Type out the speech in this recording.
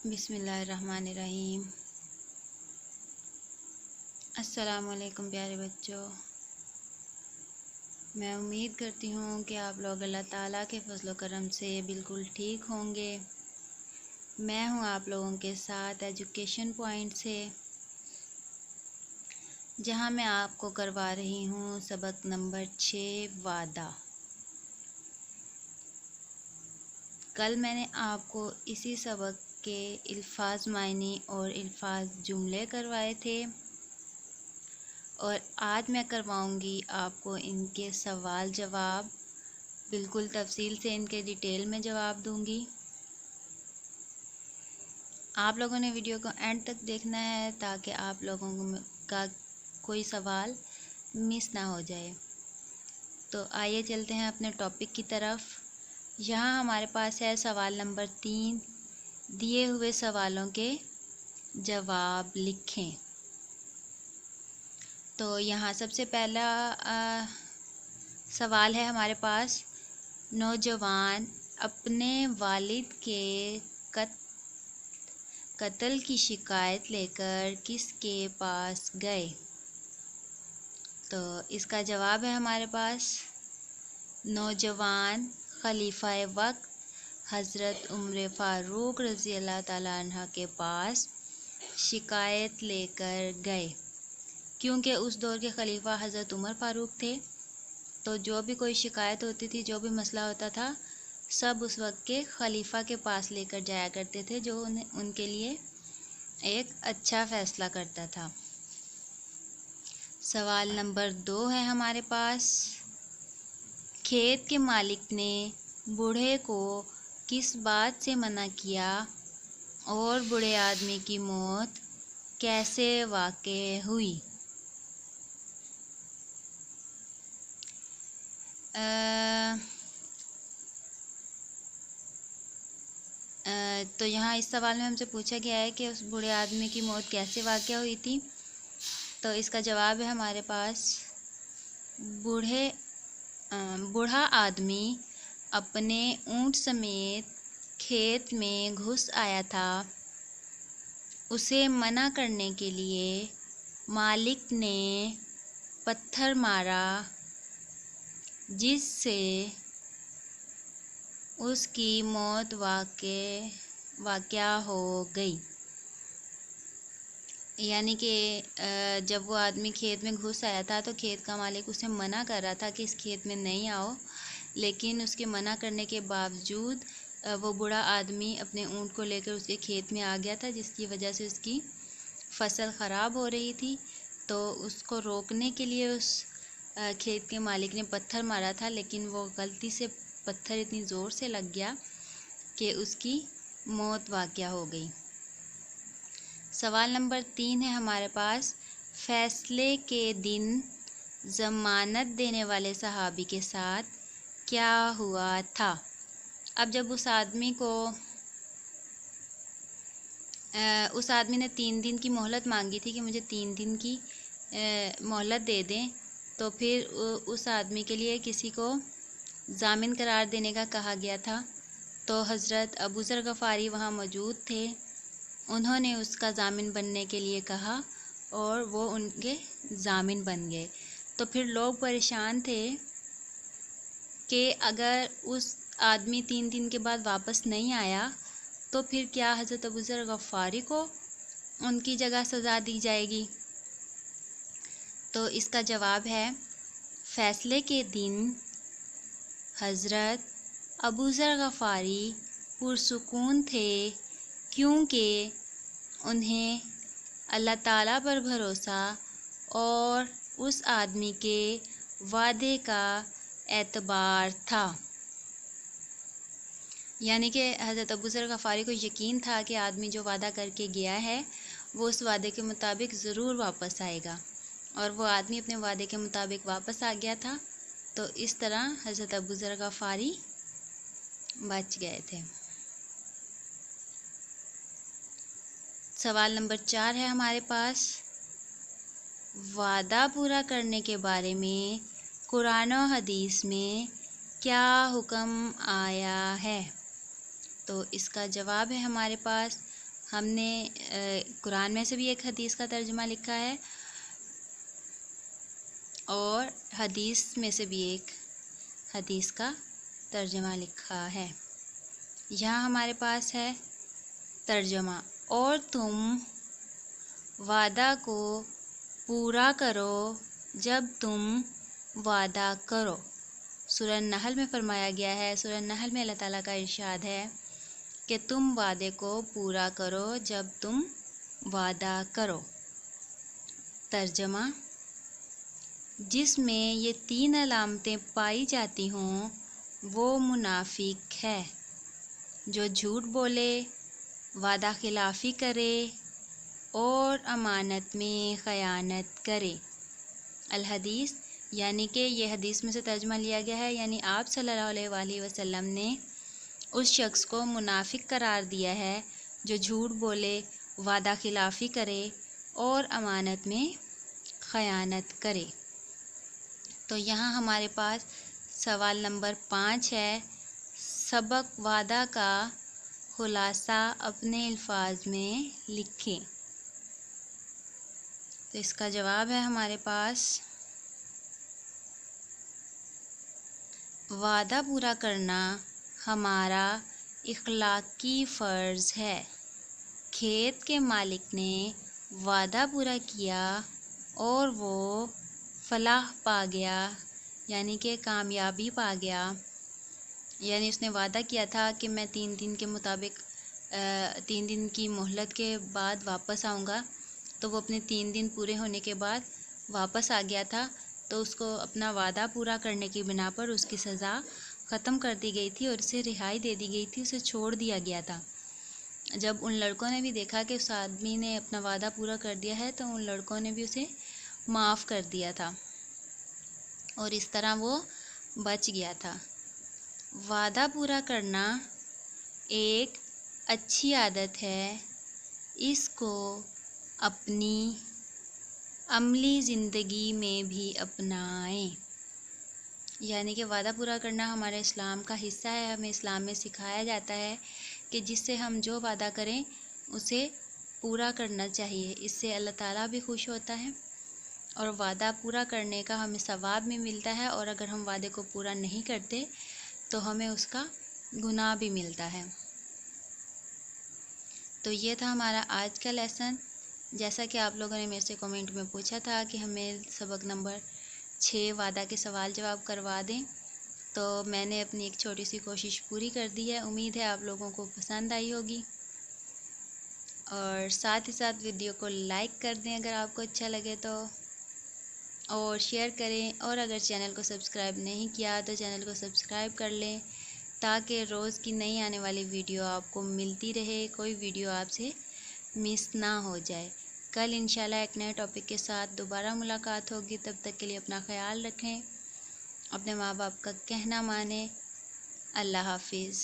بسم اللہ الرحمن الرحیم۔ السلام علیکم پیارے بچوں، میں امید کرتی ہوں کہ آپ لوگ اللہ تعالیٰ کے فضل و کرم سے بالکل ٹھیک ہوں گے۔ میں ہوں آپ لوگوں کے ساتھ ایجوکیشن پوائنٹ سے، جہاں میں آپ کو کروا رہی ہوں سبق نمبر 6 وعدہ۔ کل میں نے آپ کو اسی سبق کے الفاظ معنی اور الفاظ جملے کروائے تھے، اور آج میں کرواؤں گی آپ کو ان کے سوال جواب، بالکل تفصیل سے ان کے ڈیٹیل میں جواب دوں گی۔ آپ لوگوں نے ویڈیو کو اینڈ تک دیکھنا ہے تاکہ آپ لوگوں کا کوئی سوال مس نہ ہو جائے۔ تو آئیے چلتے ہیں اپنے ٹاپک کی طرف۔ یہاں ہمارے پاس ہے سوال نمبر 3، دیے ہوئے سوالوں کے جواب لکھیں۔ تو یہاں سب سے پہلا سوال ہے ہمارے پاس، نوجوان اپنے والد کے قتل کی شکایت لے کر کس کے پاس گئے؟ تو اس کا جواب ہے ہمارے پاس، نوجوان خلیفہ وقت حضرت عمر فاروق رضی اللہ تعالیٰ عنہ کے پاس شکایت لے کر گئے، کیونکہ اس دور کے خلیفہ حضرت عمر فاروق تھے۔ تو جو بھی کوئی شکایت ہوتی تھی، جو بھی مسئلہ ہوتا تھا، سب اس وقت کے خلیفہ کے پاس لے کر جایا کرتے تھے، جو ان کے لیے ایک اچھا فیصلہ کرتا تھا۔ سوال نمبر 2 ہے ہمارے پاس، کھیت کے مالک نے بوڑھے کو کس بات سے منع کیا اور بوڑھے آدمی کی موت کیسے واقع ہوئی؟ تو یہاں اس سوال میں ہم سے پوچھا گیا ہے کہ اس بوڑھے آدمی کی موت کیسے واقع ہوئی تھی۔ تو اس کا جواب ہے ہمارے پاس، بوڑھا آدمی اپنے اونٹ سمیت کھیت میں گھس آیا تھا۔ اسے منع کرنے کے لیے مالک نے پتھر مارا، جس سے اس کی موت واقع ہو گئی۔ یعنی کہ جب وہ آدمی کھیت میں گھس آیا تھا تو کھیت کا مالک اسے منع کر رہا تھا کہ اس کھیت میں نہیں آؤ، لیکن اس کے منع کرنے کے باوجود وہ بوڑھا آدمی اپنے اونٹ کو لے کر اس کے کھیت میں آ گیا تھا، جس کی وجہ سے اس کی فصل خراب ہو رہی تھی۔ تو اس کو روکنے کے لیے اس کھیت کے مالک نے پتھر مارا تھا، لیکن وہ غلطی سے پتھر اتنی زور سے لگ گیا کہ اس کی موت واقع ہو گئی۔ سوال نمبر 3 ہے ہمارے پاس، فیصلے کے دن ضمانت دینے والے صحابی کے ساتھ کیا ہوا تھا؟ اب جب اس آدمی نے 3 دن کی مہلت مانگی تھی کہ مجھے 3 دن کی مہلت دے دیں، تو پھر اس آدمی کے لیے کسی کو ضامن قرار دینے کا کہا گیا تھا۔ تو حضرت ابو ذر غفاری وہاں موجود تھے، انہوں نے اس کا ضامن بننے کے لیے کہا اور وہ ان کے ضامن بن گئے۔ تو پھر لوگ پریشان تھے کہ اگر اس آدمی 3 دن کے بعد واپس نہیں آیا تو پھر کیا حضرت ابو ذر غفاری کو ان کی جگہ سزا دی جائے گی؟ تو اس کا جواب ہے، فیصلے کے دن حضرت ابو ذر غفاری پرسکون تھے، کیونکہ انہیں اللہ تعالیٰ پر بھروسہ اور اس آدمی کے وعدے کا اعتبار تھا۔ یعنی کہ حضرت ابو ذر غفاری کو یقین تھا کہ آدمی جو وعدہ کر کے گیا ہے وہ اس وعدے کے مطابق ضرور واپس آئے گا، اور وہ آدمی اپنے وعدے کے مطابق واپس آ گیا تھا۔ تو اس طرح حضرت ابو ذر غفاری بچ گئے تھے۔ سوال نمبر 4 ہے ہمارے پاس، وعدہ پورا کرنے کے بارے میں قرآن و حدیث میں کیا حکم آیا ہے؟ تو اس کا جواب ہے ہمارے پاس، ہم نے قرآن میں سے بھی ایک حدیث کا ترجمہ لکھا ہے اور حدیث میں سے بھی ایک حدیث کا ترجمہ لکھا ہے۔ یہاں ہمارے پاس ہے ترجمہ، اور تم وعدہ کو پورا کرو جب تم وعدہ کرو۔ سورہ النحل میں فرمایا گیا ہے، سورہ النحل میں اللہ تعالیٰ کا ارشاد ہے کہ تم وعدے کو پورا کرو جب تم وعدہ کرو۔ ترجمہ: جس میں یہ 3 علامتیں پائی جاتی ہوں وہ منافق ہے، جو جھوٹ بولے، وعدہ خلافی کرے اور امانت میں خیانت کرے۔ الحدیث، یعنی کہ یہ حدیث میں سے ترجمہ لیا گیا ہے، یعنی آپ صلی اللہ علیہ وآلہ وسلم نے اس شخص کو منافق قرار دیا ہے جو جھوٹ بولے، وعدہ خلافی کرے اور امانت میں خیانت کرے۔ تو یہاں ہمارے پاس سوال نمبر 5 ہے، سبق وعدہ کا خلاصہ اپنے الفاظ میں لکھیں۔ تو اس کا جواب ہے ہمارے پاس وعدہ پورا کرنا ہمارا اخلاقی فرض ہے۔ کھیت کے مالک نے وعدہ پورا کیا اور وہ فلاح پا گیا، یعنی کہ کامیابی پا گیا، یعنی اس نے وعدہ کیا تھا کہ میں 3 دن کے مطابق 3 دن کی مہلت کے بعد واپس آؤں گا، تو وہ اپنے 3 دن پورے ہونے کے بعد واپس آ گیا تھا، تو اس کو اپنا وعدہ پورا کرنے کی بنا پر اس کی سزا ختم کر دی گئی تھی اور اسے رہائی دے دی گئی تھی، اسے چھوڑ دیا گیا تھا۔ جب ان لڑکوں نے بھی دیکھا کہ اس آدمی نے اپنا وعدہ پورا کر دیا ہے تو ان لڑکوں نے بھی اسے معاف کر دیا تھا اور اس طرح وہ بچ گیا تھا۔ وعدہ پورا کرنا ایک اچھی عادت ہے، اس کو اپنی عملی زندگی میں بھی اپنائیں۔ یعنی کہ وعدہ پورا کرنا ہمارے اسلام کا حصہ ہے، ہمیں اسلام میں سکھایا جاتا ہے کہ جس سے ہم جو وعدہ کریں اسے پورا کرنا چاہیے، اس سے اللہ تعالیٰ بھی خوش ہوتا ہے اور وعدہ پورا کرنے کا ہمیں ثواب بھی ملتا ہے، اور اگر ہم وعدے کو پورا نہیں کرتے تو ہمیں اس کا گناہ بھی ملتا ہے۔ تو یہ تھا ہمارا آج کا لیسن۔ جیسا کہ آپ لوگوں نے میرے سے کمنٹ میں پوچھا تھا کہ ہمیں سبق نمبر 6 وعدہ کے سوال جواب کروا دیں، تو میں نے اپنی ایک چھوٹی سی کوشش پوری کر دی ہے۔ امید ہے آپ لوگوں کو پسند آئی ہوگی، اور ساتھ ہی ساتھ ویڈیو کو لائک کر دیں اگر آپ کو اچھا لگے تو، اور شیئر کریں، اور اگر چینل کو سبسکرائب نہیں کیا تو چینل کو سبسکرائب کر لیں تاکہ روز کی نئی آنے والی ویڈیو آپ کو ملتی رہے، کوئی ویڈیو آپ سے مس نہ ہو جائے۔ کل انشاءاللہ ایک نئے ٹاپک کے ساتھ دوبارہ ملاقات ہوگی، تب تک کے لیے اپنا خیال رکھیں، اپنے ماں باپ کا کہنا مانیں۔ اللہ حافظ۔